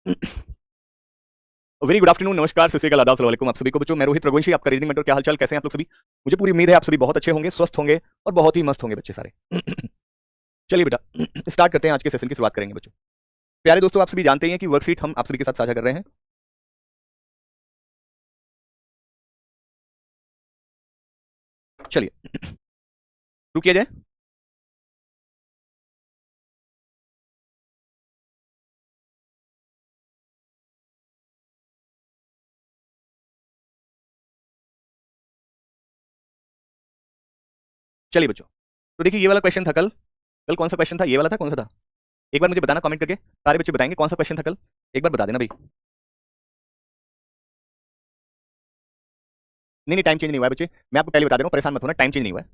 Very good afternoon, नमस्कार, सत श्री अकाल, आदाब, अस्सलाम वालेकुम आप सभी को। बच्चों मैं रोहित रघुवंशी, आपका रीजनिंग मेंटर। क्या हालचाल, कैसे हैं आप लोग सभी? मुझे पूरी उम्मीद है आप सभी बहुत अच्छे होंगे, स्वस्थ होंगे और बहुत ही मस्त होंगे बच्चे सारे। चलिए बेटा, स्टार्ट करते हैं, आज के सेशन की शुरुआत करेंगे बच्चों। प्यारे दोस्तों, आप सभी जानते हैं कि वर्कशीट हम आप सभी के साथ साझा कर रहे हैं। चलिए शुरू किया जाए। चलिए बच्चों, तो देखिए ये वाला क्वेश्चन था कल। कल कौन सा क्वेश्चन था? ये वाला था। कौन सा था? एक बार मुझे बताना कमेंट करके। सारे बच्चे बताएंगे कौन सा क्वेश्चन था कल। एक बार बता देना भाई। नहीं नहीं, टाइम चेंज नहीं हुआ है बच्चे, मैं आपको पहले बता दे रहा हूँ, परेशान मत होना, टाइम चेंज नहीं हुआ है।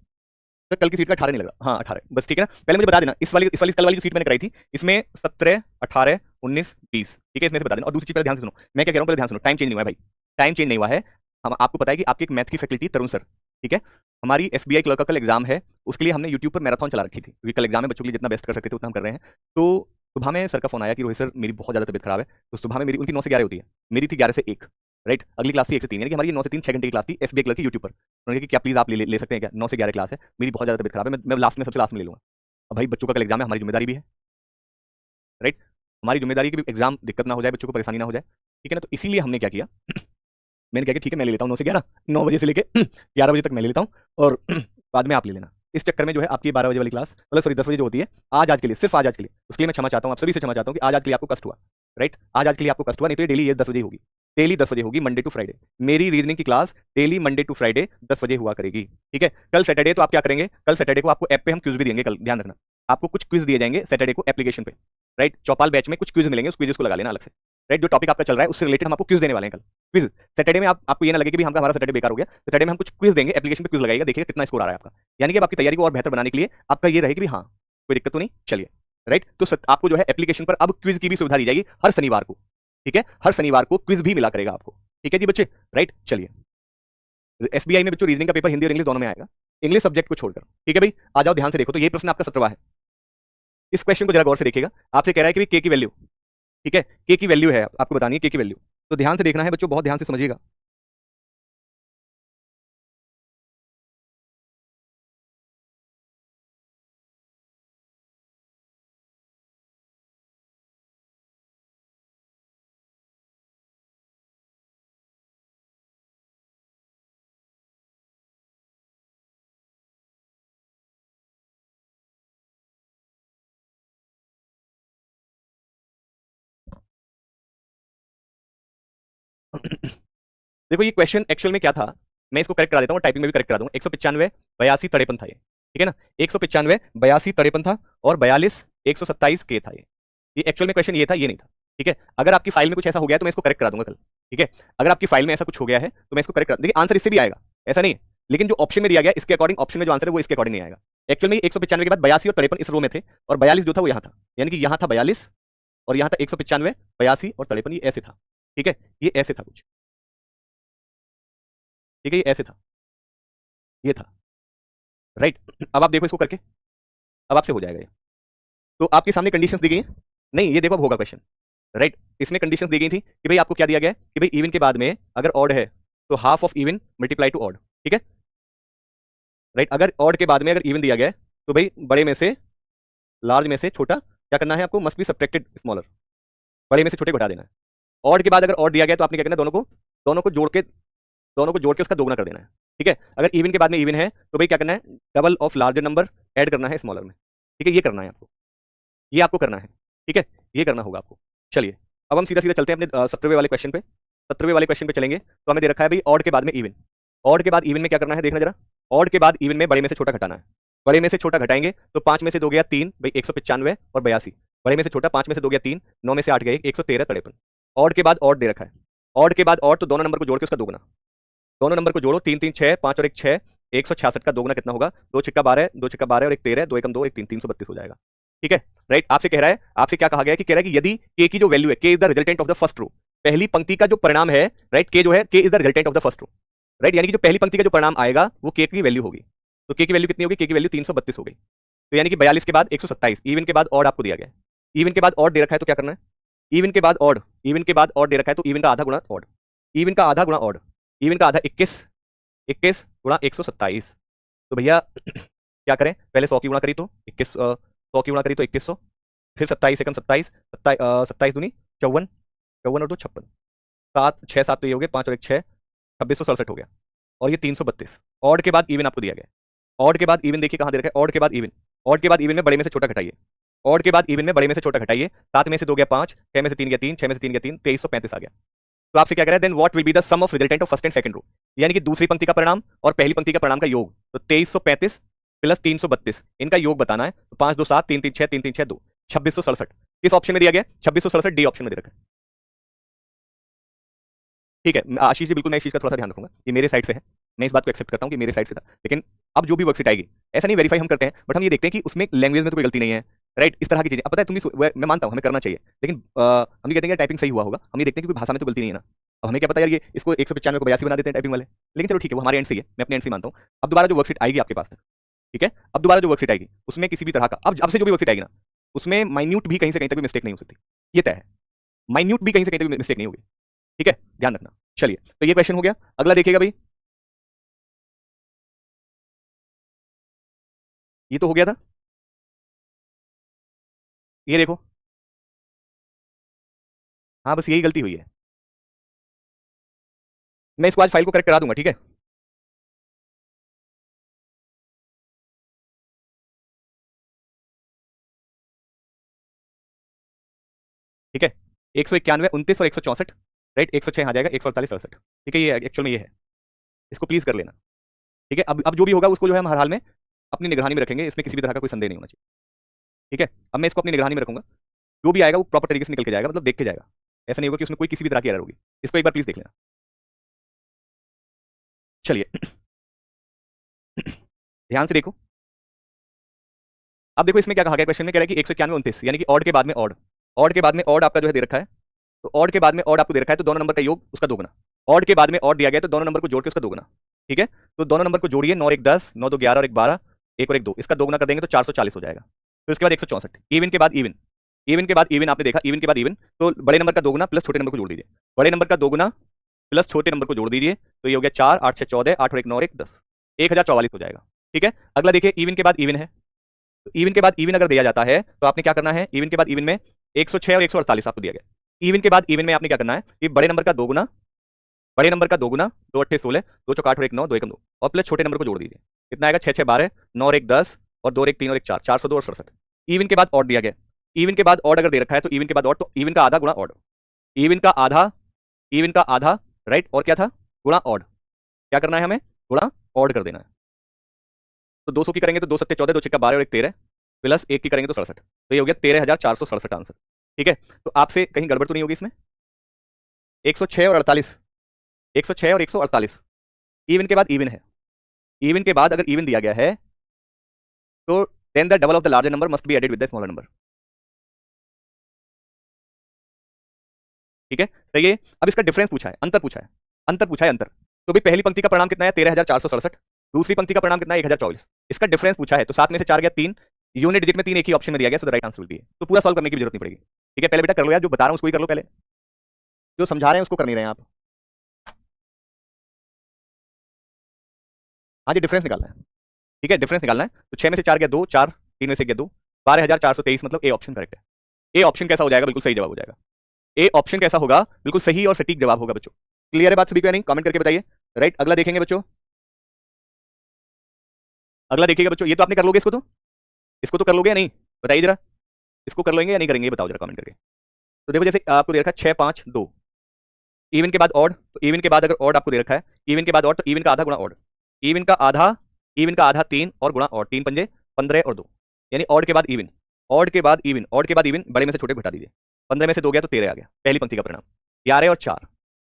तो कल की सीट का 18 नहीं लग रहा। हाँ 18 बस, ठीक है ना। पहले मुझे बता देना, इस वाली कल वाली जो सीट मैंने कराई थी, इसमें 17, 18, 19, 20, ठीक है, इसमें से बता देना। और दूसरी चीज पहले ध्यान से सुनो, मैं क्या कह रहा हूँ पहले ध्यान सुनो। टाइम चेंज नहीं हुआ है भाई, टाइम चेंज नहीं हुआ है। हम आपको पता है कि आपकी एक मैथ की फैकल्टी तरुण सर, ठीक है, हमारी एसबीआई क्लर्क का कल एग्जाम है, उसके लिए हमने यूट्यूब पर मैराथन चला रखी थी, क्योंकि कल एग्जाम में बच्चों के लिए जितना बेस्ट कर सकते थे उतना हम कर रहे हैं। तो सुबह में सर का फोन आया कि रोहित सर मेरी बहुत ज्यादा तबियत खराब है। तो सुबह में मेरी, उनकी 9 से 11 होती है, मेरी थी 11 से 1, राइट। अगली क्लास थी 1 से 3, यानी कि हमारी 9 से 3 6 घंटे की क्लास थी एसबीआई क्लर्क की यूट्यूब पर। उन्होंने कहा कि क्या प्लीज आप ले सकते हैं क्या, 9 से 11 क्लास है, मेरी बहुत ज्यादा तबियत खराब है, मैं लास्ट में सबसे लास्ट में ले लूंगा। अब भाई बच्चों का कल एग्जाम है, हमारी जिम्मेदारी भी है, राइट। हमारी जिम्मेदारी है कि एग्जाम दिक्कत ना हो जाए, बच्चों को परेशानी ना हो जाए, ठीक है ना। तो इसीलिए हमने क्या किया, मैंने कहा कि ठीक है मैं ले लेता हूँ 9 से 11, 9 बजे से लेके 11 बजे तक मैं ले लेता हूँ, और बाद में आप ले लेना। इस चक्कर में जो है आपकी 12 बजे वाली क्लास, मतलब सॉरी 10 बजे जो होती है, आज के लिए, सिर्फ आज के लिए, उसके लिए मैं क्षमा चाहता हूँ, आप सभी से क्षमा चाहता हूँ कि आज के लिए आपको कष्ट हुआ, राइट। आज के लिए आपको कष्ट हुआ, नहीं तो ये डेली ये 10 बजे होगी, डेली 10 बजे होगी, मंडे टू फ्राइडे। मेरी रीजनिंग की class daily Monday to Friday 10 बजे हुआ करेगी, ठीक है। कल सैटरडे तो आप क्या करेंगे, कल सैटरडे को आपको ऐप पे हम क्विज भी देंगे, कल ध्यान रखना। आपको कुछ क्विज दिए जाएंगे सैटरडे को एप्लीकेशन पे, राइट। चौपाल बैच में कुछ क्विज मिलेंगे, उस क्विज को लगा लेना अलग से, राइट। जो टॉपिक आपका चल रहा है उससे रिलेटेड हम आपको क्विज देने वाले हैं कल। क्विज सैटरडे में आपको ये ना लगे कि भी हमारा सैटरडे बेकार हो गया। सैटरडे में हम कुछ क्विज देंगे, एप्लीकेशन पे क्विज लगाइएगा, देखिएगा कितना स्कोर आ रहा है आपका। यानी कि अब आपकी तैयारी को और बेहतर बनाने के लिए आपका ये रहे कि भी हाँ कोई दिक्कत तो नहीं। चलिए, राइट। तो आपको जो है एप्लीकेशन पर अब क्विज की भी सुविधा दी जाएगी हर शनिवार को, ठीक है। हर शनिवार को क्विज भी मिला करेगा आपको, ठीक है जी बच्चे, राइट। चलिए, एसबीआई में बच्चों रीजनिंग का पेपर हिंदी और इंग्लिश दोनों में आएगा, इंग्लिश सब्जेक्ट को छोड़कर, ठीक है भाई। आ जाओ ध्यान से देखो, तो ये प्रश्न आपका 17वां है। इस क्वेश्चन को जरा गौर से देखिएगा। आपसे कह रहा है कि के की वैल्यू, ठीक है, के की वैल्यू है, आपको बतानी है के की वैल्यू। तो ध्यान से देखना है बच्चों, बहुत ध्यान से समझिएगा। देखो ये क्वेश्चन एक्चुअल में क्या था, मैं इसको करेक्ट करा देता हूँ, टाइपिंग में भी करेक्ट करा दूंगा। 195 82 53 था ये, ठीक है ना। 195 82 53 था, और 42 127 के था ये एक्चुअल में क्वेश्चन ये था, ये नहीं था, ठीक है। अगर आपकी फाइल में कुछ ऐसा हो गया है तो मैं इसको करेक्ट करा दूंगा कल, ठीक है। अगर आपकी फाइल में ऐसा कुछ हो गया है तो मैं इसको करेक्ट करा, देखिए आंसर इससे भी आएगा, ऐसा नहीं है, लेकिन जो ऑप्शन में दिया गया इसके अकॉर्डिंग, ऑप्शन में जो आंसर है वो इसके अकॉर्डिंग नहीं आएगा। एक्चुअल में 195 के बाद 82 और 53 इस रो में थे, और 42 जो था वो यहाँ था, यानी कि यहाँ था 42 और यहाँ था 195, 82 और 53, ये ऐसे था, ठीक है, ये ऐसे था कुछ, ठीक है, ये ऐसे था, ये था, राइट। अब आप देखो इसको करके, अब आपसे हो जाएगा ये। तो आपके सामने कंडीशंस दी गई हैं, नहीं ये देखो अब होगा क्वेश्चन, राइट। इसमें कंडीशंस दी गई थी कि भाई आपको क्या दिया गया है कि भाई इवन के बाद में अगर ऑड है तो half of even multiply two odd, ठीक है, राइट। अगर ऑड के बाद में अगर इवन दिया गया है तो भाई बड़े में से, लार्ज में से छोटा क्या करना है आपको, मस्ट बी सब्ट्रैक्टेड स्मॉलर, बड़े में से छोटे को हटा देना है। ऑड के बाद अगर ऑड दिया गया तो आपने क्या करना है, दोनों को जोड़ के उसका दोगुना कर देना है, ठीक है। अगर इवन के बाद में इवन है तो भाई क्या करना है, double of larger number add करना है स्मॉलर में, ठीक है, ये करना है आपको, ये आपको करना है, ठीक है, ये करना होगा आपको। चलिए, अब हम सीधा सीधा चलते हैं अपने 17वें वाले क्वेश्चन पे। 17वें वाले क्वेश्चन पे चलेंगे तो हमें दे रखा है भाई ऑड के बाद में इवन। ऑड के बाद इवन में क्या करना है देखना जरा, ऑड के बाद इवन में बड़े में से छोटा घटाना है। बड़े में से छोटा घटाएंगे तो 5 में से 2 गया 3, भाई 195 और 82, बड़े में से छोटा 5 में से 2 गया 3, 9 में से 8 गए 113 53। ऑड के बाद ऑड दे रखा है, ऑड के बाद ऑड तो दोनों नंबर को जोड़ के उसका दोगुना, दोनों नंबर को जोड़ो, 3 3 6, 5 और 1 6, 166 का दोगुना कितना होगा, 2 छिक्का 12, 2 छिक्का 12 और 1 13, 2 एकम 2, 1 3, 332 हो जाएगा, ठीक है, राइट। आपसे कह रहा है, आपसे क्या कहा गया है कि कह रहा है कि यदि के की जो वैल्यू है, K is the resultant of the first row, पहली पंक्ति का जो परिणाम है, राइट, के जो है K is the resultant of the first row, right, यानी कि जो पहली पंक्ति का जो परिणाम आएगा वो के की वैल्यू होगी। तो के की वैल्यू कितनी होगी, के की वैल्यू 332 हो गई। तो यानी कि 42 के बाद 127, इवन के बाद ऑड आपको दिया गया है, इवन के बाद ऑड दे रखा है तो क्या करना है, इवन के बाद ऑड, इवन के बाद ऑड दे रखा है तो इवन का आधा गुणा ऑड, इवन का आधा गुणा ऑड, इवन का आधा 21, 21 गुणा 127। तो भैया क्या करें, पहले 100 की गुणा करी तो 21, 100 की गुणा करी तो 2100, फिर 27 एकम 27, 27 दूनी 54, 54 और 2 56, 7 6 7 तो ये हो गए, 5 और 1 6, 2667 हो गया। और ये 332 ऑड के बाद इवन आपको दिया गया। ऑड के बाद इवन देखिए कहां दे रखा है, ऑड के बाद इवन, ऑड के बाद इवन में बड़े में से छोटा घटाइए, ऑड के बाद इवन में बड़े में से छोटा घटाइए, 7 में से 2 गया 5, 6 में से 3 गया 3, 6 में से 3 गया 3, 2335 आ गया। तो आपसे क्या कह रहा है, then what will be the sum of resultant of first and second row, यानी कि दूसरी पंक्ति का परिणाम और पहली पंक्ति का परिणाम का योग। तो 2335 प्लस 332 इनका योग बताना है। तो 5 2 7 3 3 6 3 3 6 2, 2667 किस ऑप्शन में दिया गया, 2667 डी ऑप्शन में दे रखा है। ठीक है आशीष जी, बिल्कुल मैं इस चीज का थोड़ा सा ध्यान रखूंगा, ये मेरे साइड से है, मैं इस बात को एक्सेप्ट करता हूँ कि मेरे साइड से था, लेकिन अब जो भी वर्कशीट आएगी ऐसा नहीं वेरीफाई हम करते हैं, बट हम ये देखते हैं कि उसमें लैंग्वेज में तो कोई गलती नहीं है, राइट, इस तरह की चीजें। अब पता है तुम भी, मैं मानता हूँ हमें करना चाहिए, लेकिन हम ये कहते हैं कि टाइपिंग सही हुआ होगा, हम ये देखते हैं कि कोई भाषा में तो गलती नहीं है ना। अब हमें क्या पता यार, ये इसको 195 को 82 बना देते हैं टाइपिंग वाले, लेकिन चलो ठीक है वो हमारे एंड से ही है, मैं अपने एंड से मानता हूँ। अब दोबारा जो वर्कशीट आएगी आपके पास, ठीक है, अब दोबारा जो वर्कशीट आएगी उसमें किसी भी तरह का, अब से जो भी वर्कशीट आएगी ना, उसमें माइन्यूट भी कहीं से कहीं तक भी मिस्टेक नहीं हो सकती, ये तय है, माइन्यूट भी कहीं से कहीं तक भी मिस्टेक नहीं होगी, ठीक है, ध्यान रखना। चलिए तो ये क्वेश्चन हो गया, अगला देखिएगा भाई, ये तो हो गया था, ये देखो, हाँ बस यही गलती हुई है, मैं इसको आज फाइल को करेक्ट करा दूंगा, ठीक है। ठीक है 191 29 और 164, राइट, 106 आ जाएगा, 148 67, ठीक है, ये एक्चुअल में ये है, इसको प्लीज कर लेना, ठीक है। अब जो भी होगा उसको जो है हम हर हाल में अपनी निगरानी में रखेंगे, इसमें किसी भी तरह का कोई संदेह नहीं होना चाहिए, ठीक है। अब मैं इसको अपनी निगरानी में रखूंगा, जो भी आएगा वो प्रॉपर तरीके से निकल के जाएगा, मतलब देख के जाएगा, ऐसा नहीं होगा कि उसमें कोई किसी भी तरह की एरर होगी, इसको एक बार प्लीज देख लेना। चलिए ध्यान से देखो, अब देखो इसमें क्या कहा गया क्वेश्चन में, कह रहा है कि 191 29 यानी कि ऑड के बाद में ऑड, ऑड के बाद में ऑड आपका जो है दे रखा है, तो ऑड के बाद में ऑड आपको दे रखा है, तो दोनों नंबर का योग उसका दोगुना, ऑड के बाद में ऑड दिया गया तो दोनों नंबर को जोड़ के उसका दोगुना, ठीक है। तो दोनों नंबर को जोड़िए, 9 और 1 10, 9 2 11 और 1 12, 1 और 1 2, इसका दोगुना कर देंगे तो 440 हो जाएगा। फिर उसके बाद 164, इवन के बाद इवन, इवन के बाद इवन आपने देखा, इवन के बाद इवन, तो बड़े नंबर का दोगुना प्लस छोटे नंबर को जोड़ दीजिए, बड़े नंबर का दोगुना प्लस छोटे नंबर को जोड़ दीजिए, तो ये हो गया 4 8 6 14, 8 और 1 9 और 1 10, 1044 हो जाएगा, ठीक है। अगला देखिए इवन के बाद इवन है, तो इवन के बाद इवन अगर दिया जाता है तो आपने क्या करना है, इवन के बाद इवन में 106 और 148 आपको दिया गया, इवन के बाद इवन में आपने क्या करना है कि बड़े नंबर का दोगुना, बड़े नंबर का दोगुना, 2 8 16, 2 चौक 8 और 1 9, 2 1 2, और प्लस छोटे नंबर को जोड़ दीजिए, कितना आएगा 6 6 12, 9 और 1 10, और 2 और 1 3 और 1 4, 402 और 67। इवन के बाद ऑड दिया गया, इवन के बाद ऑड अगर दे रखा है तो इवन के बाद ऑड, तो इवन का आधा गुणा ऑड, इवन का आधा, इवन का आधा, राइट, और क्या था गुणा ऑड, क्या करना है हमें, गुणा ऑड कर देना है। तो 200 की करेंगे तो 2 7 14, 2 6 12 और 1 13, प्लस 1 की करेंगे तो 67, तो ये हो गया 13467 आंसर, ठीक है। तो आपसे कहीं गड़बड़ तो नहीं होगी इसमें, 106 और 48, 106 और 148, इवन के बाद इवन है, इवन के बाद अगर इवन दिया गया है तो then the double of the larger number must be added with the smaller number, ठीक है, सही है। अब इसका डिफरेंस पूछा है, अंतर पूछा है, अंतर पूछा है, अंतर, तो भाई पहली पंक्ति का परिणाम कितना है 13467, दूसरी पंक्ति का परिणाम कितना है 1024, इसका डिफरेंस पूछा है, तो 7 में से 4 गया 3, यूनिट डिजिट में 3 एक ही ऑप्शन में दिया गया, so the right answer will be, तो पूरा सॉल्व करने की जरूरत नहीं पड़ेगी, ठीक है। पहले बेटा कर लो यार, जो बता रहा हूं उसको ही कर लो, पहले जो समझा रहे हैं उसको कर नहीं रहे हैं आप, हाँ जी डिफरेंस निकालना है, ठीक है, डिफरेंस निकालना है, तो 6 में से 4 गया 2, 4 3 में से गया 2, 12423, मतलब ए ऑप्शन करेक्ट है। ए ऑप्शन कैसा हो जाएगा, बिल्कुल सही जवाब हो जाएगा, ए ऑप्शन कैसा होगा, बिल्कुल सही और सटीक जवाब होगा बच्चों। क्लियर है बात सभी को या नहीं, कमेंट करके बताइए, राइट। अगला देखेंगे बच्चों, अगला देखिएगा बच्चों, ये तो आपने कर लोगे, इसको तो कर लोगे या नहीं, बताइए जरा, इसको कर लेंगे या नहीं करेंगे, ये बताओ जरा कमेंट करके। तो देखो जैसे आपको दे रखा है 6 5 2, इवन के बाद ऑड, तो इवन के बाद अगर ऑड आपको दे रखा है, इवन के बाद ऑड, तो इवन का आधा गुणा ऑड, इवन का आधा, इवन का आधा 3 और गुणा ऑड, 3 पंजे 15 और 2, यानी ऑड के बाद इवन, ऑड के बाद इवन, ऑड के बाद इवन, बड़े में से छोटे घटा दीजिए, 15 में से 2 गया तो 13 आ गया, पहली पंक्ति का परिणाम 11 और 4,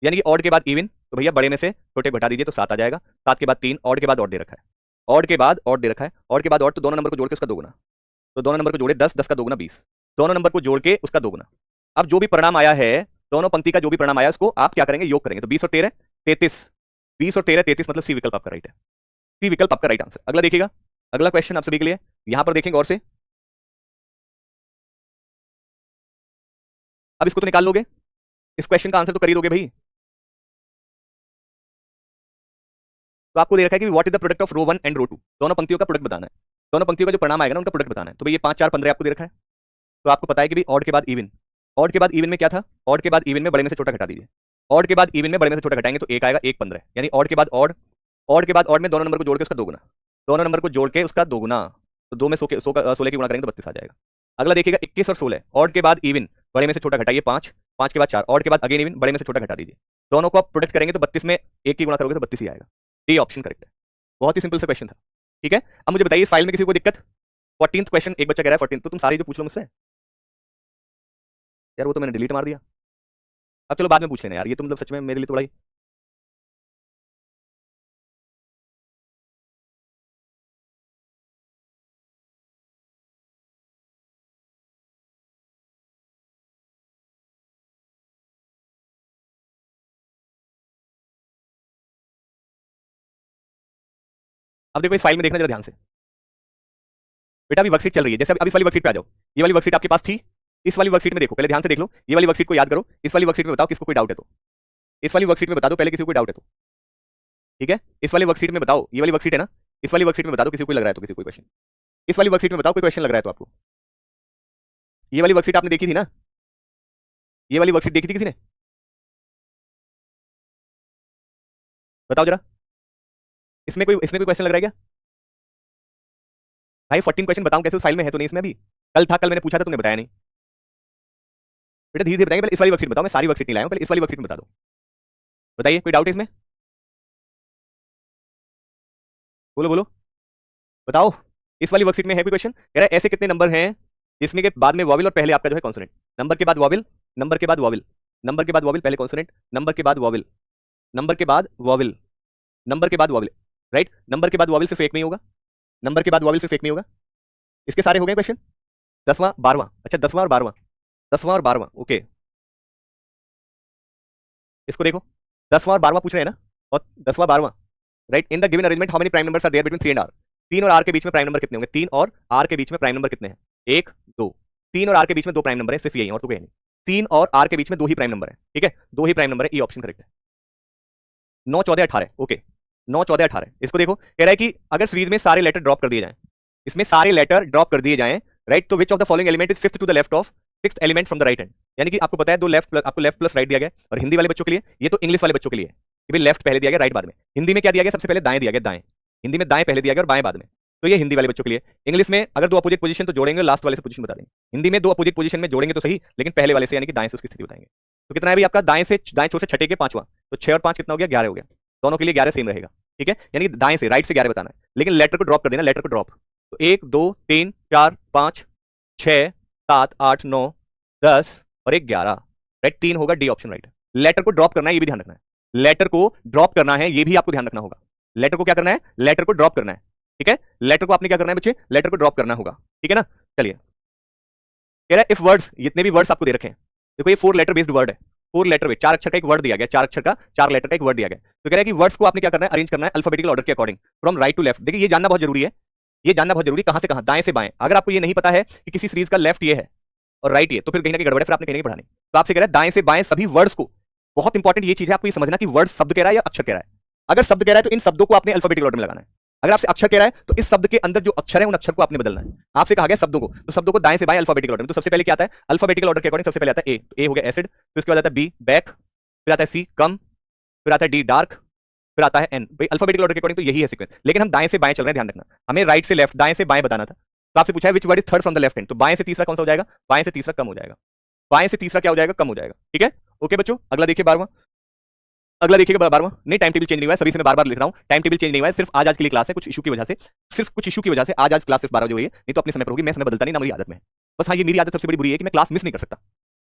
यानी कि ऑड के बाद इवन, तो भैया बड़े में से छोटे घटा दीजिए तो 7 आ जाएगा, 7 के बाद 3, ऑड के बाद ऑड दे रखा है, ऑड के बाद ऑड दे रखा है, ऑड के बाद ऑड, तो दोनों नंबर को जोड़ के उसका दोगुना, तो दोनों नंबर को जोड़े 10, 10 का दोगुना 20, दोनों नंबर को जोड़ के उसका दोगुना। अब जो भी परिणाम आया है, दोनों पंक्ति का जो भी परिणाम आया उसको आप क्या करेंगे, योग करेंगे, तो 20 और 13 33, 20 और 13 33, मतलब सी विकल्प आपका राइट है, सी विकल्प आपका राइट आंसर। अगला देखिएगा, अगला क्वेश्चन आप सभी के लिए यहां पर देखेंगे और से, अब इसको तो निकाल लोगे, इस क्वेश्चन का आंसर तो कर ही दोगे भाई। तो आपको दे रखा है कि what is the product of row 1 and row 2, दोनों पंक्तियों का प्रोडक्ट बताना है, दोनों पंक्तियों का जो परिणाम आएगा ना उनका प्रोडक्ट बताना है। तो भाई ये 5 4 15 आपको दे रखा है, तो आपको पता है कि भाई ऑड के बाद इवन, ऑड के बाद इवन में क्या था, ऑड के बाद इवन में बड़े में से छोटा घटा दीजिए, ऑड के बाद इवन में बड़े में से छोटा घटाएंगे तो एक आएगा, एक 15, यानी ऑड के बाद ऑड, ऑड के बाद ऑड में दोनों नंबर को जोड़ के उसका दोगुना, दोनों नंबर को जोड़ के उसका दोगुना, तो 2 में 16 की गुणा करेंगे तो 32 आ जाएगा। अगला देखिएगा 21 और 16, ऑड के बाद इवन बड़े में से छोटा घटाइए 5, 5 के बाद 4, ऑड के बाद अगेन इवन बड़े में से छोटा घटा दीजिए, दोनों को आप प्रोडक्ट करेंगे तो 32 में एक की गुणा करोगे तो 32 ही आएगा। डी ऑप्शन करेक्ट है। बहुत ही सिंपल सा क्वेश्चन था, ठीक है। अब मुझे बताइए इस फाइल में किसी को दिक्कत? 14th क्वेश्चन, एक बच्चा कह रहा है 14, तो तुम सारे जो पूछ लो मुझसे यार, वो तो मैंने डिलीट मार दिया। अब चलो बाद में पूछ लेना यार, ये तो मतलब सच में मेरे लिए तो बड़ा ही। अब देखो इस फाइल में देखना जरा ध्यान से बेटा, अभी वर्कशीट चल रही है, जैसे अभी इस वाली वर्कशीट पे आ जाओ, ये वाली वर्कशीट आपके पास थी, इस वाली वर्कशीट में देखो, पहले ध्यान से देख लो, ये वाली वर्कशीट को याद करो, इस वाली वर्कशीट में बताओ किसको कोई डाउट है तो, इस वाली वर्कशीट में बता दो पहले किसी को कोई डाउट है तो, ठीक है। इस वाली वर्कशीट में बताओ, ये वाली वर्कशीट है ना, इस वाली वर्कशीट में बता दो किसी को कोई लग रहा है तो, किसी को कोई क्वेश्चन, इस वाली वर्कशीट में बताओ कोई क्वेश्चन लग रहा है तो आपको। ये वाली वर्कशीट आपने देखी थी ना, ये वाली वर्कशीट देखी थी किसी ने? बताओ जरा, इसमें कोई क्वेश्चन लग रहा है क्या भाई? 14 क्वेश्चन बताऊं कैसे, उस फाइल में है तो नहीं इसमें? अभी कल था, कल मैंने पूछा था तुमने बताया नहीं बेटा, धीरे धीरे बताएंगे, पहले इस वाली वर्कशीट बताओ, मैं सारी वर्कशीट नहीं लाया हूं, पहले इस वाली वर्कशीट में बता दो। बताइए कोई डाउट है इसमें? बोलो बोलो बताओ, इस वाली वर्कशीट में है कोई क्वेश्चन? कह रहा है ऐसे कितने नंबर हैं जिसमें के बाद में वॉवल और पहले आपका जो है कॉन्सोनेंट, नंबर के बाद वॉवल, नंबर के बाद वॉवल, नंबर के बाद वॉवल, पहले कॉन्सोनेंट, नंबर के बाद वॉवल, नंबर के बाद वॉवल, नंबर के बाद वॉवल, राइट। नंबर के बाद वॉवल सिर्फ एक में ही होगा, नंबर के बाद वॉवल सिर्फ एक में ही होगा। इसके सारे हो गए क्वेश्चन, 10वां 12वां, अच्छा 10वां और 12वां, 10वां और 12वां, ओके। इसको देखो, 10वां और 12वां पूछ रहे हैं ना, और 10वां 12वां, right. In the given arrangement how many prime numbers are there between 3 and R, 3 और आर के बीच में प्राइम नंबर कितने होंगे? 3 और आर के बीच में प्राइम नंबर कितने हैं? 1 2, 3 और आर के बीच में 2 प्राइम नंबर है, सिर्फ यही और तो कहीं नहीं। 3 और आर के बीच में 2 ही प्राइम नंबर है, ठीक है, 2 ही प्राइम नंबर है, ई ऑप्शन करेक्ट है। 9 14 18, ओके, 9 14 18। इसको देखो, कह रहा है कि अगर सीरीज में सारे लेटर ड्रॉप कर दिए जाएं, इसमें सारे लेटर ड्रॉप कर दिए जाएं, राइट, तो which of the following element is fifth to the left of sixth element from the right hand. यानी कि आपको पता है दो लेफ्ट प्लस, आपको लेफ्ट प्लस राइट दिया गया, और हिंदी वाले बच्चों के लिए, ये तो इंग्लिश वाले बच्चों के लिए कि भाई लेफ्ट पहले दिया गया, राइट बाद में। हिंदी में क्या दिया गया? सबसे पहले दाएं दिया गया, दाएं, हिंदी में दाएं पहले दिया गया और बाएं बाद में, तो ये हिंदी वाले बच्चों के लिए। इंग्लिश में अगर दो अपोजिट पोजीशन तो जोड़ेंगे, लास्ट वाले से पोजीशन बता देंगे। हिंदी में दो अपोजिट पोजीशन में जोड़ेंगे तो सही, लेकिन पहले वाले से यानी कि दाएं से उसकी स्थिति बताएंगे। तो कितना है भाई आपका? दाएं से, दाएं छोर से छठे के पांचवा, तो 6 और 5 कितना हो गया? 11 हो गया। दोनों के लिए 11 सेम रहेगा, ठीक है, यानी कि दाएं से, राइट से 11 बताना है, लेकिन लेटर को ड्रॉप कर देना, लेटर को ड्रॉप। तो 1 2 3 4 5 6 7 8 9 10 और 1 11, राइट, 3 होगा, डी ऑप्शन राइट है। लेटर को ड्रॉप करना है, ये भी ध्यान रखना है, लेटर को ड्रॉप करना है, ये भी आपको ध्यान रखना होगा। लेटर को क्या करना है? लेटर को ड्रॉप करना है, ठीक है, लेटर को आपने क्या करना है बच्चे? लेटर को ड्रॉप करना होगा, ठीक है ना। चलिए, कह रहा है इफ वर्ड्स, जितने भी वर्ड्स आपको दे रखे हैं, देखो ये 4 लेटर बेस्ड वर्ड है, 4 लेटर बेस्ड, 4 अक्षर का एक वर्ड दिया गया, 4 अक्षर का 4 लेटर का एक वर्ड दिया गया। तो कह रहा है कि वर्ड्स को आपने क्या करना है? अरेंज करना है अल्फाबेटिकल ऑर्डर के according from right to left. देखिए ये जानना बहुत जरूरी है, ये जानना बहुत जरूरी, कहां से कहां, दाएं से बाएं। अगर आपको ये नहीं पता है कि किसी सीरीज का लेफ्ट ये है और राइट ये, तो फिर कहीं ना कहीं गड़बड़ है, फिर आपने कहीं नहीं पढ़ानी। तो आपसे कह रहा है दाएं से बाएं सभी वर्ड्स को, बहुत इंपॉर्टेंट ये चीज है आपको ये समझना कि वर्ड शब्द कह रहा है या अक्षर कह रहा है। अगर शब्द कह रहा है तो इन शब्दों को आपने अल्फाबेटिकल ऑर्डर में लगाना है। अगर आपसे अक्षर कह रहा है तो इस शब्द के अंदर जो अक्षर है उन अक्षर को आपने बदलना है। आपसे कहा गया शब्दों को, तो शब्दों को दाएं से बाएं अल्फाबेटिकल ऑर्डर में। तो सबसे पहले क्या आता है? अल्फाबेटिकल ऑर्डर के अकॉर्डिंग सबसे पहले आता है ए, तो ए हो गया एसिड, फिर उसके बाद आता है बी बैक, फिर आता है सी कम, फिर आता है डी डार्क, फिर आता है एन। भाई अल्फाबेटिकल ऑर्डर के अकॉर्डिंग तो यही है सीक्वेंस, लेकिन हम दाएं से बाएं चल रहे हैं, ध्यान रखना, हमें राइट से लेफ्ट, दाएं से बाएं बताना था। तो आपसे पूछा है which word is third from the left hand, तो बाएं से तीसरा कौन सा हो जाएगा? बाएं से तीसरा कम हो जाएगा, बाएं से तीसरा क्या हो जाएगा? कम हो जाएगा, ठीक है। ओके बच्चों, अगला देखिए 12वां, अगला देखिएगा 12वां, नहीं टाइम टेबल चेंज नहीं हुआ है, सभी से मैं बार बार लिख रहा हूं, टाइम टेबल चेंज नहीं हुआ है, सिर्फ आज के लिए क्लास है, कुछ इशू की वजह से, सिर्फ कुछ इशू की वजह से आज क्लास सिर्फ 12 बजे हुई है, नहीं तो अपने समय पर होगी, मैं समय बदलता नहीं ना, मेरी आदत में। बस हाँ, ये मेरी आदत सबसे बड़ी बुरी है कि मैं क्लास मिस नहीं कर सकता।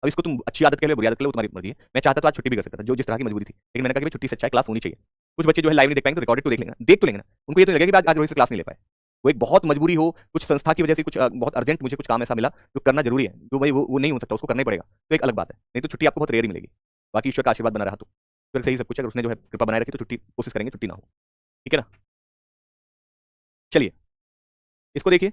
अब इसको तुम अच्छी आदत के लिए, बुरी आदत के लिए तुम्हारी मर्जी है। मैं चाहता तो आज छुट्टी भी कर सकता था, जो जिस तरह की मजबूरी थी, लेकिन मैंने कहा कि छुट्टी से अच्छा है क्लास होनी चाहिए। कुछ बच्चे जो है लाइव नहीं देख पाएंगे तो रिकॉर्डेड तो देख लेंगे, देख तो लेंगे ना, उनको ये तो लगेगा कि आज रोहित से क्लास नहीं ले पाए, वो एक बहुत मजबूरी हो, कुछ संस्था की वजह से, कुछ बहुत अर्जेंट मुझे कुछ काम ऐसा मिला जो करना जरूरी है, जो भाई वो नहीं हो सकता, उसको करना ही पड़ेगा, तो एक अलग बात है, नहीं तो छुट्टी आपको बहुत रेयर ही मिलेगी। बाकी ईश्वर का आशीर्वाद बना रहा तो फिर सही सब कुछ, अगर उसने जो है कृपा बनाए रखी तो छुट्टी कोशिश करेंगे छुट्टी ना हो, ठीक है ना। चलिए इसको देखिए,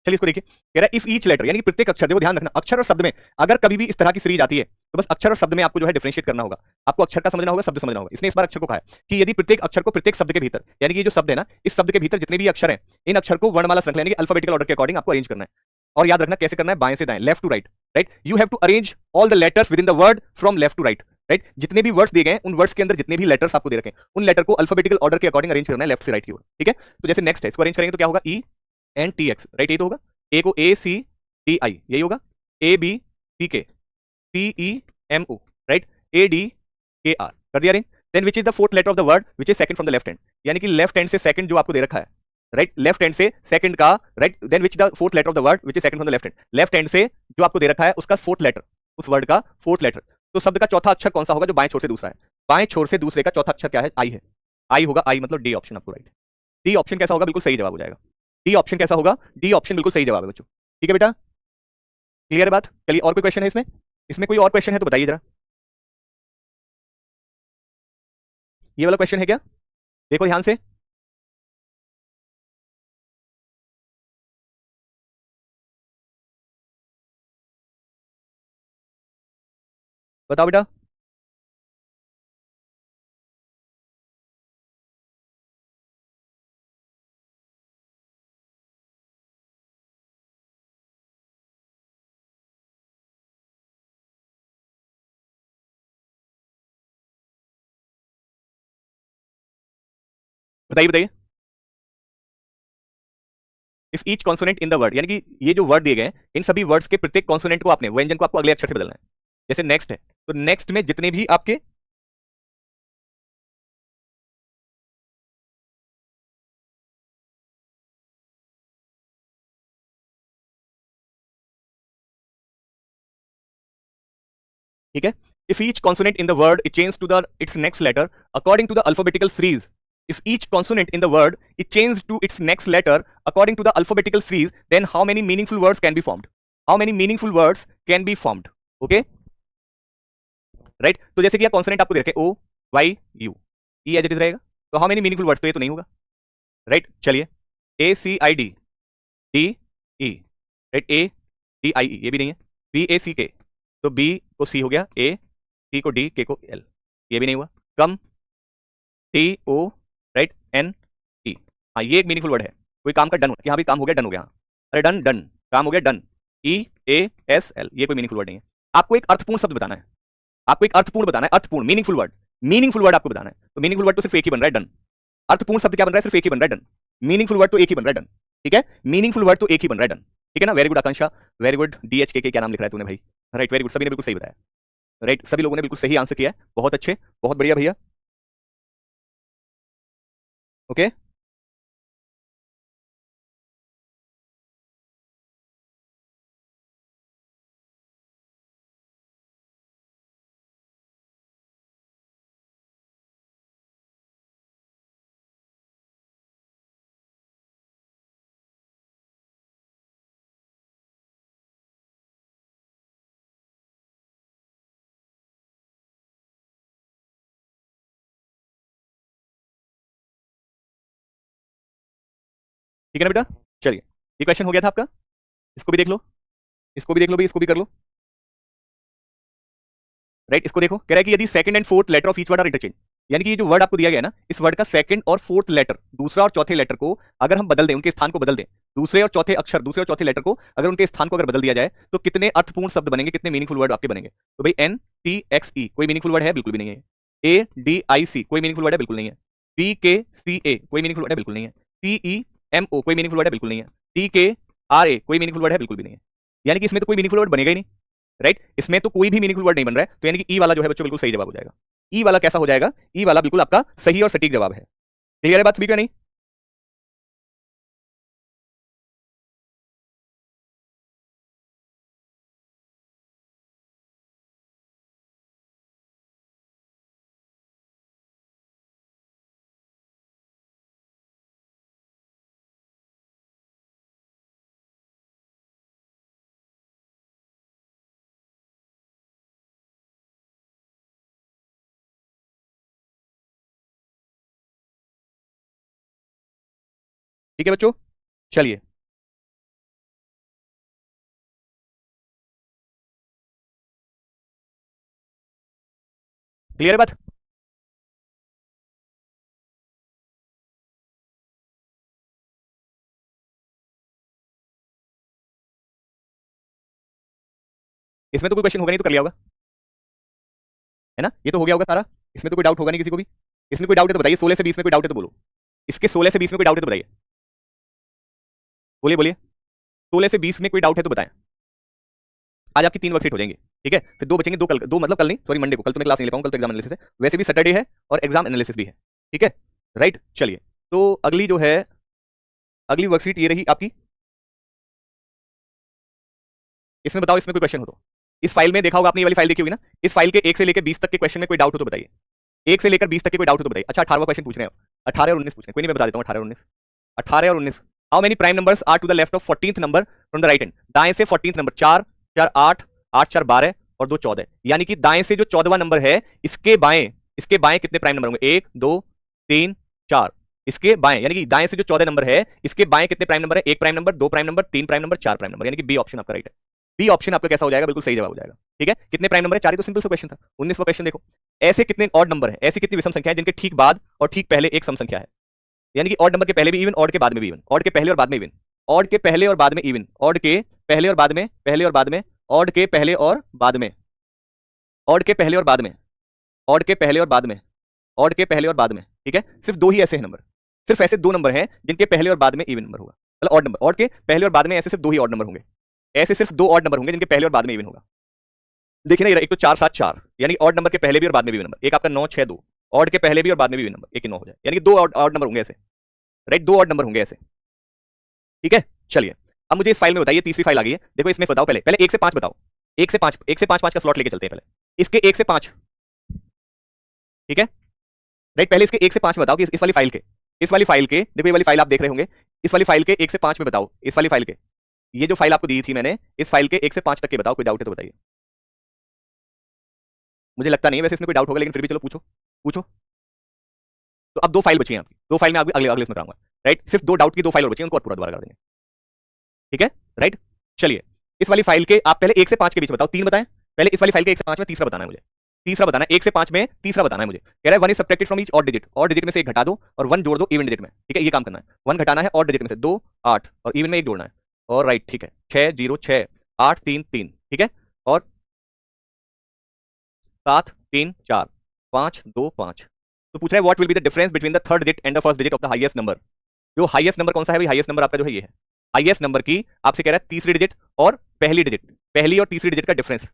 चलिए इसको देखिए, कह रहा है इफ ईच लेटर, यानी कि प्रत्येक अक्षर, देखो ध्यान रखना, अक्षर और शब्द में अगर कभी भी इस तरह की सीरीज आती है तो बस अक्षर और शब्द में आपको जो है डिफरेंशिएट करना होगा, आपको अक्षर का समझना होगा, शब्द समझना होगा। इसने इस बार अक्षर को कहा है कि यदि प्रत्येक अक्षर को प्रत्येक शब्द के भीतर, यानी कि ये जो शब्द है ना, इस शब्द के भीतर जितने भी अक्षर हैं, इन अक्षर को वर्णमाला श्रृंखला यानी कि अल्फाबेटिकल ऑर्डर के अकॉर्डिंग आपको अरेंज करना है। और याद रखना कैसे करना है, बाएं से दाएं, left to right, right. You have to arrange all the letters with in the word from left to right, right. जितने भी वर्ड्स दिए गए हैं उन वर्ड्स के अंदर जितने भी लेटर्स आपको दे रखे हैं उन लेटर को अल्फाबेटिकल ऑर्डर के अकॉर्डिंग अरेंज करना है लेफ्ट से राइट की ओर, ठीक है। तो जैसे नेक्स्ट है, इसको अरेंज करेंगे तो क्या होगा, E N T X, right, ये तो होगा। ए को ए सी टी आई, यही होगा। ए B C K C E M O, right. A D K R, कर दिया arrange. Then which is the fourth letter of the word which is second from the left hand, यानी कि left hand से second जो आपको दे रखा है, राइट, लेफ्ट हैंड से सेकंड का, right. Then which the fourth letter of the word which is second from the left hand, left hand से जो आपको दे रखा है उसका फोर्थ लेटर, उस वर्ड का फोर्थ लेटर। तो शब्द का चौथा अक्षर कौन सा होगा जो बाएं छोर से दूसरा है, बाएं छोर से दूसरे का चौथा अक्षर क्या है, आई है। आई होगा, आई मतलब डी ऑप्शन आपको राइट। डी ऑप्शन कैसा होगा, बिल्कुल सही जवाब हो जाएगा। डी ऑप्शन कैसा होगा, डी ऑप्शन बिल्कुल सही जवाब है बच्चों, ठीक है बेटा, क्लियर है बात। चलिए और कोई क्वेश्चन है इसमें, इसमें कोई और क्वेश्चन है तो बताइए जरा। ये वाला क्वेश्चन है क्या, देखो ध्यान से, बताओ बेटा। बताइए बताइए। If each consonant in the word, यानी कि ये जो वर्ड दिए गए हैं इन सभी वर्ड्स के प्रत्येक कॉन्सोनेंट को आपने, व्यंजन को आपको अगले अक्षर से बदलना है। जैसे नेक्स्ट है, तो नेक्स्ट में जितने भी आपके, ठीक है। If each consonant in the word it change to the its next letter according to the alphabetical series, if each consonant in the word is changed to its next letter according to the alphabetical series, then how many meaningful words can be formed, how many meaningful words can be formed, okay, right। तो जैसे कि consonant आपको दे रखे O Y U, E as it is रहेगा, तो how many meaningful words, तो ये तो नहीं होगा, राइट। चलिए A C I D D E, right, A D I E, ये भी नहीं है। बी ए सी के, तो बी को सी हो गया, ए सी को डी, के को एल, ये भी नहीं हुआ। कम T O, right, N E, हाँ ये एक मीनिंगफुल वर्ड है, कोई काम का डन, यहाँ भी काम हो गया, डन हो गया, हाँ अरे डन डन, काम हो गया done, E A S L, ये कोई मीनिंगफुल वर्ड नहीं है। आपको एक अर्थपूर्ण शब्द बताना है, आपको एक अर्थपूर्ण बताना है, अर्थपूर्ण मीनिंगफुल वर्ड, मीनिंगफुल वर्ड आपको बताना है। तो मीनिंगफुल वर्ड तो सिर्फ एक ही बन रहा है, डन। अर्थपूर्ण शब्द क्या बन रहा है, सिर्फ एक ही बन रहा है, डन। मीनिंगफुल वर्ड तो एक ही बन रहा है, डन, ठीक है। मीनिंगफुल वर्ड तो एक ही बन रहा है, डन, ठीक है ना। वेरी गुड आकांक्षा, वेरी गुड। डी एच के क्या नाम लिख रहा है तूने भाई, राइट, वेरी गुड, सभी ने बिल्कुल सही बताया, राइट, सभी लोगों ने बिल्कुल सही आंसर किया है, बहुत अच्छे, बहुत बढ़िया भैया, ओके। ठीक है ना बेटा, चलिए ये क्वेश्चन हो गया था आपका, इसको भी देख लो, इसको भी देख लो भाई, इसको भी कर लो, राइट। इसको देखो, कह रहा है कि यदि second and fourth letter of each word are interchange, यानी कि ये जो वर्ड आपको दिया गया है ना, इस वर्ड का सेकंड और फोर्थ लेटर, दूसरा और चौथे लेटर को अगर हम बदल दें, उनके स्थान को बदल दें, दूसरे और चौथे अक्षर, दूसरे और चौथे लेटर को अगर उनके स्थान को अगर बदल दिया जाए तो कितने अर्थपूर्ण शब्द बनेंगे, कितने मीनिंगफुल वर्ड आपके बनेंगे। तो भाई एन टी एक्स ई कोई मीनिंगफुल वर्ड है, बिल्कुल भी नहीं है। ए डी आई सी कोई मीनिंगफुल वर्ड है, बिल्कुल नहीं है। पी के सी ए कोई मीनिंगफुल वर्ड है, बिल्कुल नहीं है। सी ई एम ओ कोई मीनिंगफुल वर्ड है, बिल्कुल नहीं है। टी के आर ए कोई मीनिंगफुल वर्ड है, बिल्कुल भी नहीं है। यानी कि इसमें तो कोई मीनिंगफुल वर्ड बनेगा ही नहीं, राइट। इसमें तो कोई भी मीनिंगफुल वर्ड नहीं बन रहा है, तो यानी कि ई वाला जो है बच्चों बिल्कुल सही जवाब हो जाएगा। ई वाला कैसा हो जाएगा, ई वाला बिल्कुल आपका सही और सटीक जवाब है। क्लियर है बात सभी का, नहीं। ठीक है बच्चों, चलिए क्लियर है बात? इसमें तो कोई क्वेश्चन होगा नहीं तो कर लिया होगा, है ना? ये तो हो गया होगा सारा, इसमें तो कोई डाउट होगा नहीं किसी को भी। इसमें कोई डाउट है तो बताइए, 16 से 20 में कोई डाउट है तो बोलो। इसके 16 से 20 में कोई डाउट है तो बताइए, बोलिए बोलिए। 16 से 20 में कोई डाउट है तो बताएं। आज आपकी 3 वर्कशीट हो जाएंगी, ठीक है? फिर 2 बचेंगे, 2 कल, 2 मतलब कल नहीं, सॉरी मंडे को। कल तो मैं क्लास नहीं ले पाऊंगा, कल तो एग्जाम एनालिसिस है, वैसे भी सैटरडे है और एग्जाम एनालिसिस भी है, ठीक है? राइट, चलिए। तो अगली जो है, अगली वर्कशीट ये रही आपकी। इसमें बताओ, इसमें कोई क्वेश्चन हो तो। इस फाइल में देखा होगा आपने, ये वाली फाइल देखी होगी ना? इस फाइल के 1 से लेकर 20 तक के क्वेश्चन में कोई डाउट हो तो बताइए। 1 से लेकर 20 तक के कोई डाउट हो तो बताइए। अच्छा, 18वां क्वेश्चन पूछ रहे हो, 18 और 19 पूछ रहे हैं, कोई नहीं, मैं बता देता हूँ। 18 और 19, 18 और 19। How many prime numbers are to the left of 14th number from the right hand? दाएं से 14th नंबर, 4 4 8, 8 4 12 और 2 14, यानी कि दाएं से जो 14वां नंबर है, इसके बाएं कितने प्राइम नंबर होंगे? 1 2 3 4। इसके बाएं, यानी कि दाएं से जो 14 नंबर है, इसके बाएं कितने प्राइम नंबर है? 1 prime number, 2 prime number, 3 prime number, 4 prime number, यानी कि बी ऑप्शन आपका राइट है। बी ऑप्शन आपका कैसा हो जाएगा? बिल्कुल सही जवाब हो जाएगा, ठीक है? कितने प्राइम नंबर है? 4 ही तो सिंपल सा क्वेश्चन था। 19वां क्वेश्चन देखो, ऐसे कितने ऑड नंबर है, ऐसी कितनी विषम संख्या है जिनके ठीक बाद और ठीक पहले एक सम संख्या है? यानी कि ऑड नंबर के पहले भी इवन, ऑड के बाद में भी इवन, ऑड के पहले और बाद में इवन, ऑड के पहले और बाद में इवन, ऑड के पहले और बाद में, पहले और बाद में, ऑड के पहले और बाद में, ऑड के पहले और बाद में, ऑड के पहले और बाद में, ऑड के पहले और बाद में, ठीक है? सिर्फ 2 ही ऐसे हैं नंबर, सिर्फ ऐसे 2 नंबर हैं जिनके पहले और बाद में इवन नंबर होगा, मतलब ऑड नंबर। ऑड के पहले और बाद में ऐसे सिर्फ 2 ही ऑड नंबर होंगे, ऐसे सिर्फ 2 ऑड नंबर होंगे जिनके पहले और बाद में इवन होगा। देखिए ना, एक तो 4 7 4, यानी ऑड नंबर के पहले भी और बाद में भी इवन नंबर। एक आपका 9 6 2, ऑड के पहले भी और बाद में भी इवन नंबर, एक ही 9 हो जाए, यानी कि 2 ऑड नंबर होंगे ऐसे, राइट? 2 ऑड नंबर होंगे ऐसे, ठीक है? चलिए, अब मुझे इस फाइल में बताइए, तीसरी फाइल आ गई है, देखो इसमें बताओ। पहले पहले 1 से 5 बताओ, 1 से 5, 1 से 5 5 का स्लॉट लेके चलते हैं पहले। इसके 1 से 5, ठीक है? राइट, पहले इसके 1 से 5 में बताओ कि इस वाली फाइल के, इस वाली फाइल के, देखो ये वाली फाइल आप देख रहे होंगे, इस वाली फाइल के 1 से 5 में बताओ, इस वाली फाइल के, ये जो फाइल आपको दी थी मैंने, इस फाइल के 1 से 5 तक के बताओ। कोई डाउट है तो बताइए। मुझे लगता नहीं है वैसे इसमें कोई डाउट होगा, लेकिन फिर भी चलो पूछो, पूछो। तो अब 2 फाइल बची हैं आपकी, 2 फाइल में अगले अगले इसमें कराऊंगा, राइट? सिर्फ 2 डाउट की 2 फाइल और बची हैं, उनको और पूरा दोबारा कर देंगे, ठीक है? राइट, चलिए। इस वाली फाइल के आप पहले 1 से 5 के बीच बताओ, 3 बताएं। पहले इस वाली फाइल के 1 से 5 में तीसरा बताना है मुझे, तीसरा बताना है। 1 से 5 में तीसरा बताना है मुझे। कह रहा है 1 is subtracted from each odd digit, odd digit में से 1 घटा दो और 1 जोड़ दो इवन डिजिट में, ठीक है? ये काम करना है। 1 घटाना है ऑड डिजिट में से, 2 8 और इवन में 1 जोड़ना है, और राइट, ठीक है? 6 0 6 8 3 3, ठीक है? और 7 3 4 5 2 5। तो पूछ रहा है what will be the difference between the third digit and the first digit of the highest number? जो हाईएस्ट नंबर कौन सा है भाई? हाईएस्ट नंबर आपका जो है ये है। हाईएस्ट नंबर की आपसे कह रहा है तीसरी डिजिट और पहली डिजिट, पहली और तीसरी डिजिट का डिफरेंस,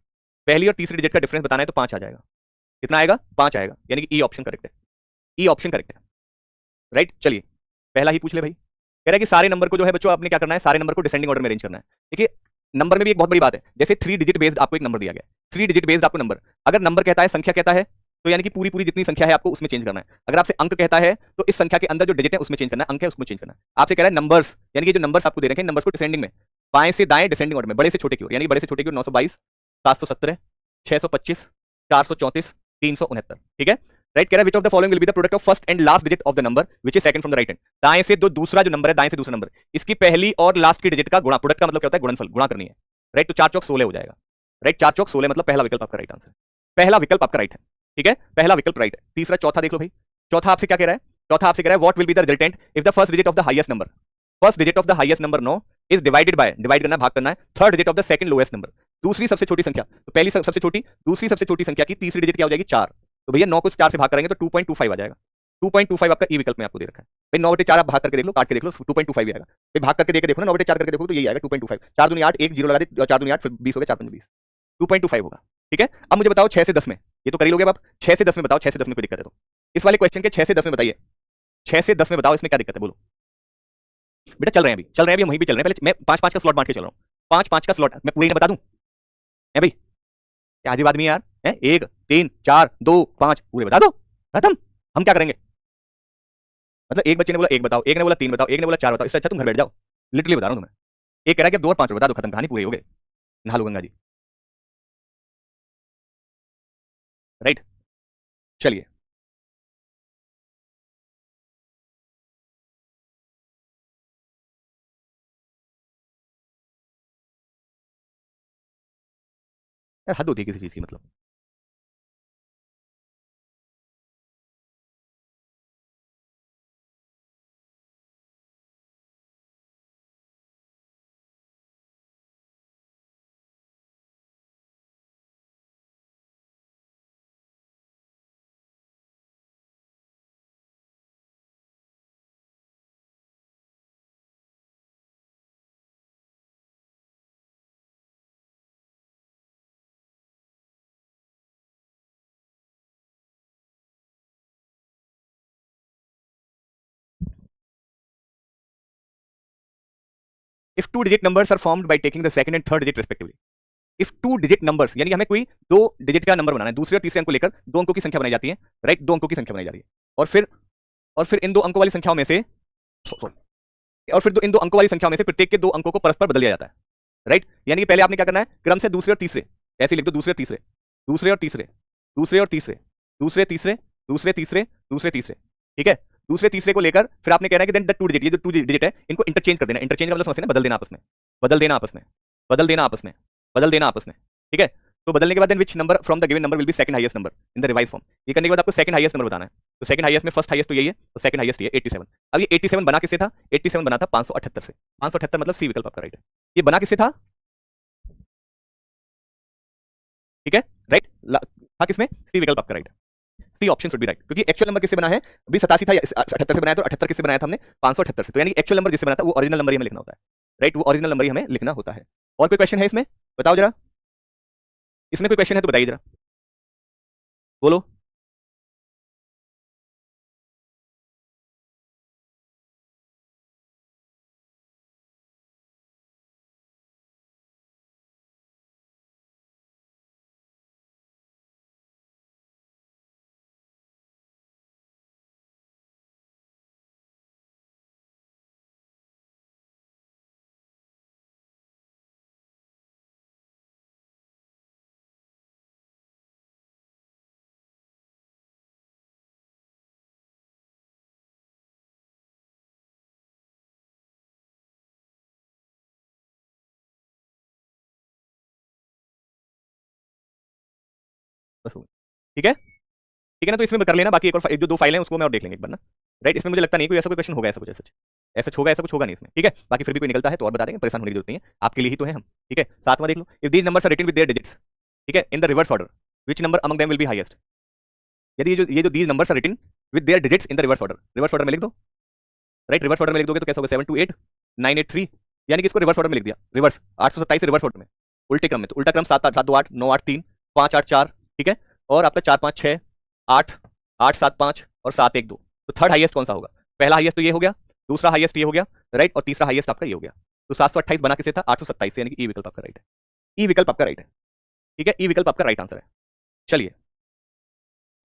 पहली और तीसरी डिजिट का डिफरेंस बताना है तो 5 आ जाएगा। कितना आएगा? 5 आएगा, यानी कि ई ऑप्शन करेक्ट है, ई ऑप्शन करेक्ट है, राइट? चलिए, पहला ही पूछ ले भाई। कह रहा है कि सारे नंबर को जो है बच्चों आपने क्या करना है, सारे नंबर को डिसेंडिंग ऑर्डर में अरेंज करना है। देखिए, नंबर में भी एक बहुत बड़ी बात है, जैसे 3 डिजिट बेस्ड आपको एक नंबर दिया गया, 3 डिजिट बेस्ड आपको नंबर, अगर नंबर कहता है, संख्या कहता है, तो यानी कि पूरी पूरी जितनी संख्या है आपको उसमें चेंज करना है। अगर आपसे अंक कहता है तो इस संख्या के अंदर जो डिजिट है उसमें चेंज करना है, अंक है उसमें चेंज करना है। आपसे कह रहा है नंबर्स, यानी कि जो नंबर्स आपको दे रखे हैं, नंबर्स को डिसेंडिंग में, बाएं से दाएं डिसेंडिंग ऑर्डर में, बड़े से छोटे की ओर, यानी बड़े से छोटे की ओर 922 717 625 434 369, ठीक है? राइट, कह रहा है विच of the following will be the product of first and last digit of the number which is second from the right hand? दाएं से दो दूसरा जो नंबर है, दाएं से दूसरा नंबर, इसकी पहली और लास्ट की डिजिट का गुणा, प्रोडक्ट का मतलब क्या होता है? गुणनफल, गुणा करनी है, राइट? तो 4 चौक 16 हो जाएगा, राइट? 4 चौक 16 मतलब पहला विकल्प आपका राइट आंसर, पहला विकल्प आपका राइट है, ठीक है? पहला विकल्प राइट है। तीसरा, चौथा देख लो भाई, चौथा आपसे क्या कह रहा है? चौथा आपसे कह रहा है what will be the resultant if the first digit of the highest number, first digit of the highest number 9 is divided by, divide करना, भाग करना है, third digit of the second lowest number, दूसरी सबसे छोटी संख्या। तो पहली सबसे छोटी, दूसरी सबसे छोटी संख्या की तीसरी डिजिट क्या हो जाएगी? 4। तो भैया 9 को 4 से भाग करेंगे तो 2.25 आ जाएगा, 2.25 आपका ई विकल्प में आपको दे रखा है भाई। 9/4 आप भाग करके देख लो, काट के देख लो, 2.25 ही आएगा भाई। भाग करके देखो ना, 9/4 करके देखो तो यही आएगा 2.25। 4 दूनी 8, 1 जीरो लगा दे, 4 दूनी 8, फिर 20 हो गया, 4 पंजे 20, 2.25 होगा, ठीक है? अब मुझे बताओ 6 से 10 में, ये तो कर ही लोगे अब। 6 से 10 में बताओ, 6 से 10 में कोई दिक्कत है तो इस वाले क्वेश्चन के 6 से 10 में बताइए, 6 से 10 में बताओ इसमें क्या दिक्कत है, बोलो बेटा। चल रहे हैं अभी, चल रहे हैं अभी, हम वहीं भी चल रहे हैं। पहले मैं 5-5 का स्लॉट बांट के चल रहा हूँ, 5-5 का स्लॉट मैं पूरे बता दूं है भाई? क्या अजीब आदमी है यार, है? 1 3 4 2 5 पूरे बता दो, खत्म। हम क्या करेंगे? मतलब एक बच्चे ने बोला 1 बताओ, एक ने बोला 3 बताओ, एक ने बोला 4 बताओ, इससे अच्छा तुम घर बैठ जाओ। लिटरली बता रहा हूं तुम्हें। एक कह रहा है कि 2 और 5 बता दो, खत्म, कहानी पूरी हो गई। नहा लो गंगा जी, राइट? चलिए, यार हद होती है किसी चीज की, मतलब if 2 digit numbers are formed by taking the second and third digit respectively. If 2 digit numbers, यानी हमें कोई 2 डिजिट का नंबर बनाना है, दूसरे और तीसरे अंक को लेकर 2 अंकों की संख्या बनाई जाती है, राइट, 2 अंकों की संख्या बनाई जा रही है, और फिर इन 2 अंकों वाली संख्याओं में से इन 2 अंकों वाली संख्याओं में से प्रत्येक के 2 अंकों को परस्पर बदल दिया जाता है, राइट। यानी कि पहले आपने क्या करना है, क्रम से दूसरे और तीसरे, ऐसे लिख दो, दूसरे और तीसरे, दूसरे और तीसरे, दूसरे और तीसरे, दूसरे तीसरे, दूसरे तीसरे, दूसरे तीसरे, ठीक है। दूसरे तीसरे को लेकर फिर आपने कहना है कि देन द 2 डिजिट, ये जो 2 डिजिट है इनको इंटरचेंज कर देना। इंटरचेंज का मतलब समझते हैं ना, बदल देना आपस में, बदल देना आपस में, बदल देना आपस में, बदल देना आपस में, ठीक है। तो बदलने के बाद then which number from the given number will be second highest number in the revise form. ये करने के बाद आपको सेकंड हाईएस्ट नंबर बताना है। तो सेकंड हाईएस्ट में फर्स्ट हाईएस्ट तो यही है, तो सेकंड हाईएस्ट ये 87। अब ये 87 बना किससे था, 87 बना था 578 से। 578 मतलब सी विकल्प आपका राइट है। ये बना किससे था, ठीक है, राइट, था किसमें, सी विकल्प आपका राइट है। C option should be right, क्योंकि एक्चुअल नंबर किससे बना है, अभी 87 था, 78 से बनाया, तो 78 किससे बनाया था हमने, 578 से। तो यानी एक्चुअल नंबर जिससे बना था वो ओरिजिनल नंबर ही हमें लिखना होता है, राइट, वो ओरिजिनल नंबर ही हमें लिखना होता है। और कोई क्वेश्चन है इसमें, बताओ जरा, इसमें कोई क्वेश्चन है तो बताइए जरा, बोलो। बस हो गया। ठीक है, ठीक है ना, तो इसमें कर लेना, बाकी एक और जो 2 फाइल है उसको मैं और देख लेंगे एक बार ना, राइट। इसमें मुझे लगता नहीं कोई ऐसा कोई क्वेश्चन होगा, ऐसा कुछ ऐसा होगा, ऐसा कुछ होगा नहीं इसमें, ठीक है। बाकी फिर भी कोई निकलता है तो और बता देंगे, परेशान होने की जरूरत नहीं है, आपके लिए ही तो है हम, ठीक है। 7वां देख लो, if these numbers are written with their digits, ठीक है, in the reverse order, which number among them will be highest. यदि ये जो these numbers are written with their digits in the reverse order में लिख दो, राइट। रिवर्स ऑर्डर में लिख दोगे तो कैसा होगा, 728 983, यानी कि इसको रिवर्स ऑर्डर में लिख दिया, रिवर्स 827 रिवर्स ऑर्डर में, उल्टे क्रम में। तो उल्टा क्रम 7 7 2 8 9 8 3 5 8 4, ठीक है। और आपका 4 5 6 8 8 7 5 और 7 1 2। तो थर्ड हाईएस्ट कौन सा होगा, पहला हाईएस्ट तो ये हो गया, दूसरा हाईएस्ट ये हो गया, राइट, और तीसरा हाईएस्ट आपका ये हो गया। तो 728 बना किससे था, 827 से, यानी कि ई विकल्प आपका राइट है। ई विकल्प आपका राइट है, ठीक है, ई विकल्प आपका राइट आंसर है। चलिए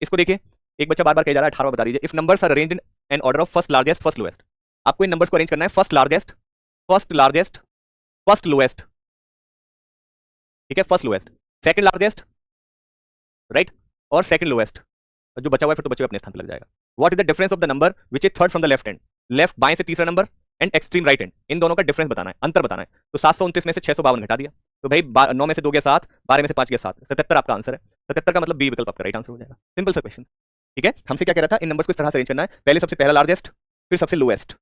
इसको देखिए, एक बच्चा बार बार कह जा रहा है, 18वां बता दीजिए। If numbers are arranged in an order of first largest first lowest, आपको इन नंबर्स को अरेंज करना है फर्स्ट लार्जेस्ट फर्स्ट लोएस्ट, ठीक है, first lowest, second largest, right, और सेकंड लोएस्ट। जो बचा हुआ है फिर तो बच्चे अपने स्थान पर लग जाएगा। What is the difference of the number which is third from the left hand, left बाएं से तीसरा number and extreme right hand, इन दोनों का डिफरेंस बताना है, अंतर बताना है। तो 729 में से 652 घटा दिया, तो भाई 9 में से 2 गया 7, 12 में से 5 गया 7, 77 आपका आंसर है। 77 का मतलब बी विकल्प आपका राइट आंसर हो जाएगा। सिंपल सा क्वेश्चन, ठीक है। हमसे क्या कह रहा था, इन नंबर्स को इस तरह से अरेंज करना है, पहले सबसे पहला लार्जेस्ट, फिर सबसे लोएस्ट,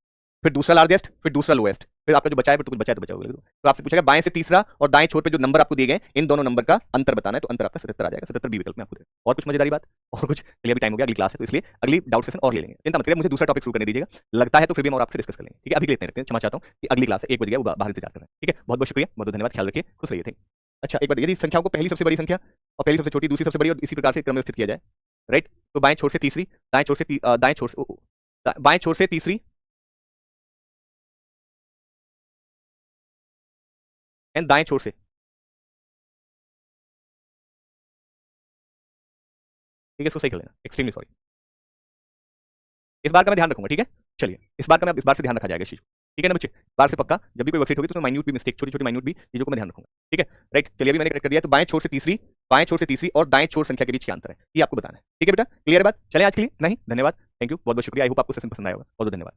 फिर दूसरा लार्जेस्ट, फिर दूसरा लोएस्ट, फिर आपका जो बचा है फिर तो कुछ बचा है तो बचा होगा। तो आपसे पूछेगा बाएं से तीसरा और दाएं छोर पे जो नंबर आपको दिए गए इन दोनों नंबर का अंतर बताना है, तो अंतर आपका 77 आ जाएगा। 77 बी विकल्प में आपको। और कुछ मजेदारी बात, और कुछ के लिए भी टाइम हो गया, अगली क्लास है तो इसलिए अगली डाउट सेशन और ले लेंगे, चिंता मत करिए, मुझे दूसरा टॉपिक शुरू करने दीजिएगा, लगता है तो फिर भी हम और आपसे डिस्कस कर लेंगे, ठीक है। अभी लेते हैं, क्षमा चाहता हूँ कि अगली क्लास 1 बज गया, वो बाहर इंतजार कर रहे हैं, ठीक है। बहुत बहुत शुक्रिया, बहुत धन्यवाद, ख्याल रखिए, खुश रहिए, थैंक। अच्छा एक बार यदि संख्याओं को पहली सबसे बड़ी संख्या और पहली सबसे छोटी, दूसरी सबसे बड़ी और इसी प्रकार से क्रम में स्थित किया जाए, राइट, तो बाएं छोर से तीसरी, बाएं छोर से तीसरी एंड दाएं छोर से, ठीक है, इसको सही कर लेना, एक्सट्रीमली सॉरी। इस बार का मैं ध्यान रखूंगा, ठीक है। चलिए इस बार से ध्यान रखा जाएगा इस चीज को, ठीक है ना बच्चे। इस बार से पक्का जब भी कोई वर्कशीट होगी तो माइन्यूट भी मिस्टेक, छोटी छोटी माइन्यूट भी चीजों को मैं ध्यान रखूंगा, ठीक है, राइट। चलिए अभी मैंने करेक्ट कर दिया, तो बाएं छोर से तीसरी और दाएं छोर संख्या के बीच क्या अंतर है ये आपको बताना है, ठीक है बेटा। क्लियर है बात, चले आज के लिए नहीं, धन्यवाद, थैंक यू, बहुत बहुत शुक्रिया। आई होप आपको सेशन पसंद आया होगा, बहुत बहुत धन्यवाद।